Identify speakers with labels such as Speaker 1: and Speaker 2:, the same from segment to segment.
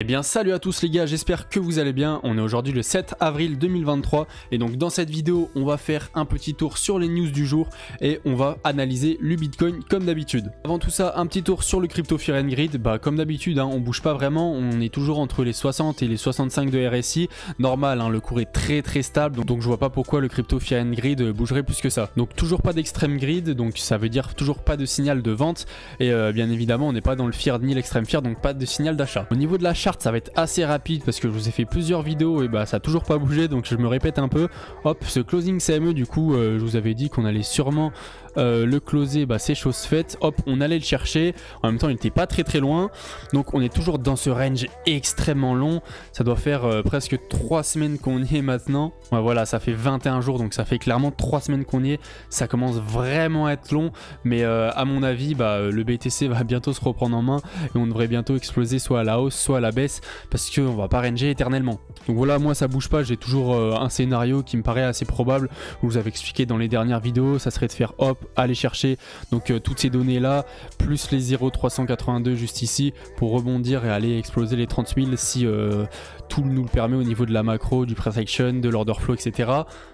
Speaker 1: Eh bien salut à tous les gars, j'espère que vous allez bien. On est aujourd'hui le 7 avril 2023 et donc dans cette vidéo on va faire un petit tour sur les news du jour et on va analyser le Bitcoin comme d'habitude. Avant tout ça, un petit tour sur le Crypto Fear and Greed. Comme d'habitude on bouge pas vraiment, on est toujours entre les 60 et les 65 de RSI. Normal, le cours est très stable, donc je vois pas pourquoi le Crypto Fear and Greed bougerait plus que ça. Donc toujours pas d'extrême greed, donc ça veut dire toujours pas de signal de vente et bien évidemment on n'est pas dans le fear ni l'extrême fear, donc pas de signal d'achat. Au niveau de la charte, ça va être assez rapide parce que je vous ai fait plusieurs vidéos et ça a toujours pas bougé, donc je me répète un peu. Hop, ce closing CME du coup je vous avais dit qu'on allait sûrement le closer, c'est chose faite. Hop, on allait le chercher, en même temps il n'était pas très loin, donc on est toujours dans ce range extrêmement long. Ça doit faire presque 3 semaines qu'on y est maintenant. Voilà, ça fait 21 jours, donc ça fait clairement 3 semaines qu'on y est. Ça commence vraiment à être long, mais à mon avis le BTC va bientôt se reprendre en main et on devrait bientôt exploser soit à la hausse soit à la baisse, parce qu'on va pas ranger éternellement. Donc voilà, moi ça bouge pas, j'ai toujours un scénario qui me paraît assez probable. Je vous avais expliqué dans les dernières vidéos, ça serait de faire hop, aller chercher donc toutes ces données là, plus les 0,382 juste ici, pour rebondir et aller exploser les 30 000 si tout nous le permet au niveau de la macro, du price action, de l'order flow, etc.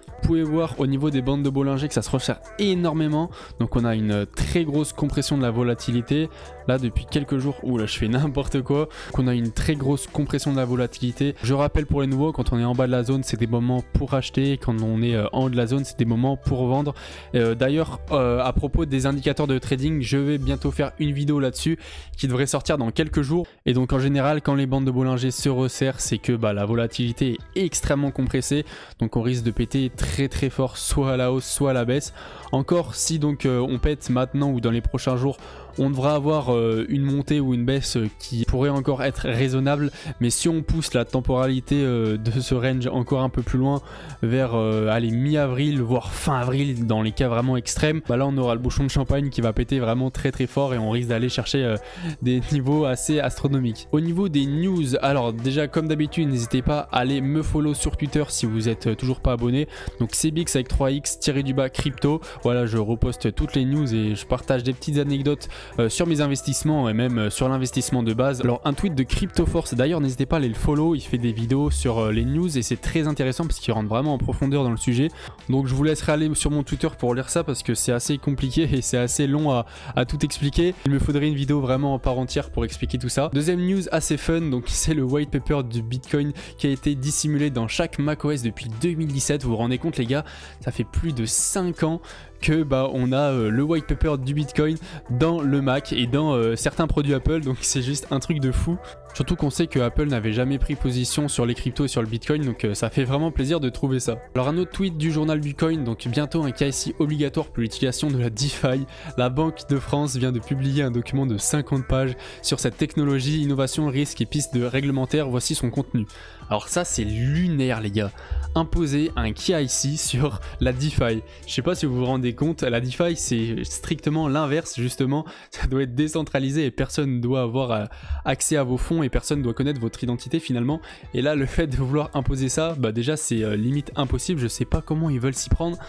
Speaker 1: Vous pouvez voir au niveau des bandes de Bollinger que ça se resserre énormément, donc on a une très grosse compression de la volatilité là depuis quelques jours. Ouh là, je fais n'importe quoi. Donc on a une très grosse compression de la volatilité. Je rappelle pour les nouveaux, quand on est en bas de la zone c'est des moments pour acheter, quand on est en haut de la zone c'est des moments pour vendre. D'ailleurs à propos des indicateurs de trading, je vais bientôt faire une vidéo là-dessus qui devrait sortir dans quelques jours. Et donc en général quand les bandes de Bollinger se resserrent, c'est que la volatilité est extrêmement compressée, donc on risque de péter très fort, soit à la hausse soit à la baisse. Encore si donc on pète maintenant ou dans les prochains jours, on devra avoir une montée ou une baisse qui pourrait encore être raisonnable, mais si on pousse la temporalité de ce range encore un peu plus loin vers mi-avril voire fin avril dans les cas vraiment extrêmes, là on aura le bouchon de champagne qui va péter vraiment très fort et on risque d'aller chercher des niveaux assez astronomiques. Au niveau des news, alors déjà comme d'habitude n'hésitez pas à aller me follow sur Twitter si vous êtes toujours pas abonné, donc CBX avec 3x crypto. Voilà, je reposte toutes les news et je partage des petites anecdotes sur mes investissements et même sur l'investissement de base. Alors un tweet de CryptoForce, d'ailleurs n'hésitez pas à aller le follow, il fait des vidéos sur les news et c'est très intéressant parce qu'il rentre vraiment en profondeur dans le sujet. Donc je vous laisserai aller sur mon Twitter pour lire ça parce que c'est assez compliqué et c'est assez long à tout expliquer. Il me faudrait une vidéo vraiment en part entière pour expliquer tout ça. Deuxième news assez fun, donc c'est le white paper du Bitcoin qui a été dissimulé dans chaque macOS depuis 2017. Vous vous rendez compte les gars, ça fait plus de 5 ans que on a le white paper du Bitcoin dans le Mac et dans certains produits Apple, donc c'est juste un truc de fou. Surtout qu'on sait que Apple n'avait jamais pris position sur les cryptos et sur le Bitcoin, donc ça fait vraiment plaisir de trouver ça. Alors un autre tweet du journal Bitcoin, donc bientôt un KYC obligatoire pour l'utilisation de la DeFi. La Banque de France vient de publier un document de 50 pages sur cette technologie, innovation, risques et pistes de réglementaires. Voici son contenu. Alors ça c'est lunaire les gars, imposer un KYC sur la DeFi. Je sais pas si vous vous rendez compte, la DeFi c'est strictement l'inverse justement, ça doit être décentralisé et personne ne doit avoir accès à vos fonds et personne ne doit connaître votre identité finalement. Et là le fait de vouloir imposer ça, déjà c'est limite impossible, je sais pas comment ils veulent s'y prendre.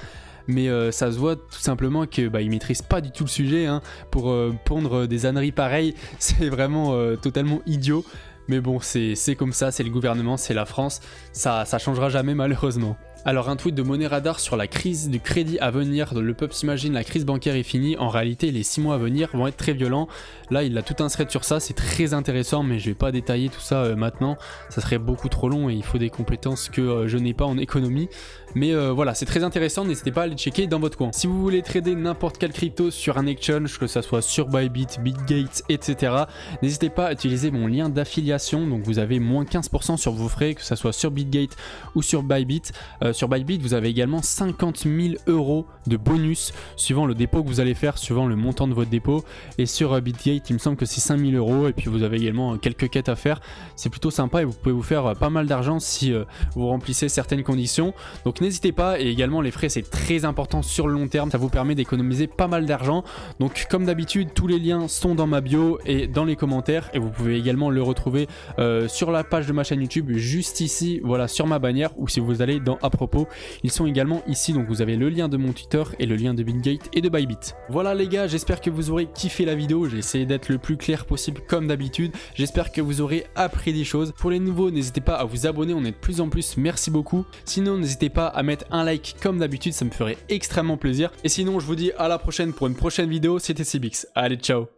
Speaker 1: Mais ça se voit tout simplement que ils maîtrisent pas du tout le sujet pour pondre des âneries pareilles, c'est vraiment totalement idiot. Mais bon, c'est comme ça, c'est le gouvernement, c'est la France, ça changera jamais malheureusement. Alors un tweet de Money Radar sur la crise du crédit à venir, le peuple s'imagine la crise bancaire est finie, en réalité les 6 mois à venir vont être très violents. Là il a tout un thread sur ça, c'est très intéressant mais je vais pas détailler tout ça maintenant, ça serait beaucoup trop long et il faut des compétences que je n'ai pas en économie. Mais voilà, c'est très intéressant, n'hésitez pas à aller checker dans votre coin. Si vous voulez trader n'importe quelle crypto sur un exchange, que ça soit sur Bybit, Bitgate, etc. N'hésitez pas à utiliser mon lien d'affiliation, donc vous avez moins 15% sur vos frais, que ça soit sur Bitgate ou sur Bybit. Sur Bybit, vous avez également 50 000 € de bonus suivant le dépôt que vous allez faire, suivant le montant de votre dépôt. Et sur Bitgate, il me semble que c'est 5 000 € et puis vous avez également quelques quêtes à faire. C'est plutôt sympa et vous pouvez vous faire pas mal d'argent si vous remplissez certaines conditions. Donc n'hésitez pas, et également les frais c'est très important sur le long terme, ça vous permet d'économiser pas mal d'argent. Donc comme d'habitude, tous les liens sont dans ma bio et dans les commentaires et vous pouvez également le retrouver sur la page de ma chaîne YouTube juste ici, voilà, sur ma bannière, ou si vous allez dans Apple propos, ils sont également ici, donc vous avez le lien de mon Twitter et le lien de Bitgate et de Bybit. Voilà les gars, j'espère que vous aurez kiffé la vidéo, j'ai essayé d'être le plus clair possible comme d'habitude, j'espère que vous aurez appris des choses. Pour les nouveaux, n'hésitez pas à vous abonner, on est de plus en plus, merci beaucoup. Sinon, n'hésitez pas à mettre un like comme d'habitude, ça me ferait extrêmement plaisir. Et sinon, je vous dis à la prochaine pour une prochaine vidéo, c'était Cbix. Allez, ciao!